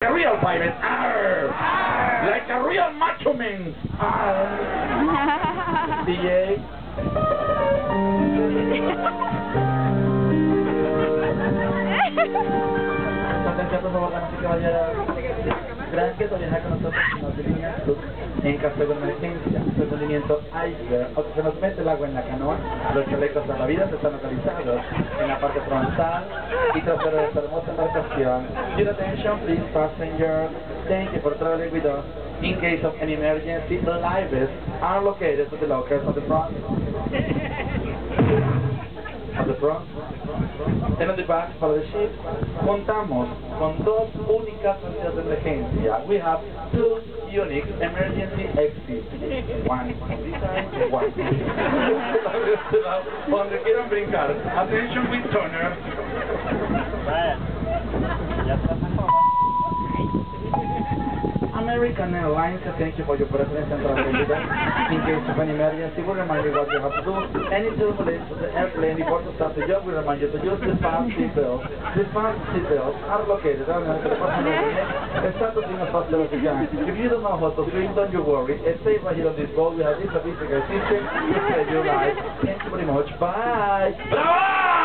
A real pirate, arr! Arr! Like a real macho man, arr! DJ. Atención, por favor, damas y caballeros. Gracias por viajar con nosotros en los líneas en caso de emergencia. El movimiento iceberg, o que se nos mete el agua en la canoa, los chalecos salvavidas están localizados en la parte frontal y trasera de esta hermosa embarcación. Your attention, please, passenger. Thank you for traveling with us. In case of any emergency, the life vests are located to the lockers on the front. On the front. And on the back for the ship, contamos con dos únicas salidas de emergencia. We have two unique emergency exits. One on this side and one. Donde quieran brincar. Attention with Turner. Ya está mejor. American Airlines, thank you for your preference and travel with us. In case of any emergency, we remind you what you have to do. Any turbulence of the airplane before to start the job, we remind you to use the fast seatbelts. The fast seatbelts are located on the neck. Start to swing as fast as you can. If you don't know how to swim, don't you worry. Stay right here on this boat. We have this sophisticated system to save your life. Thank you very much. Bye. Bravo!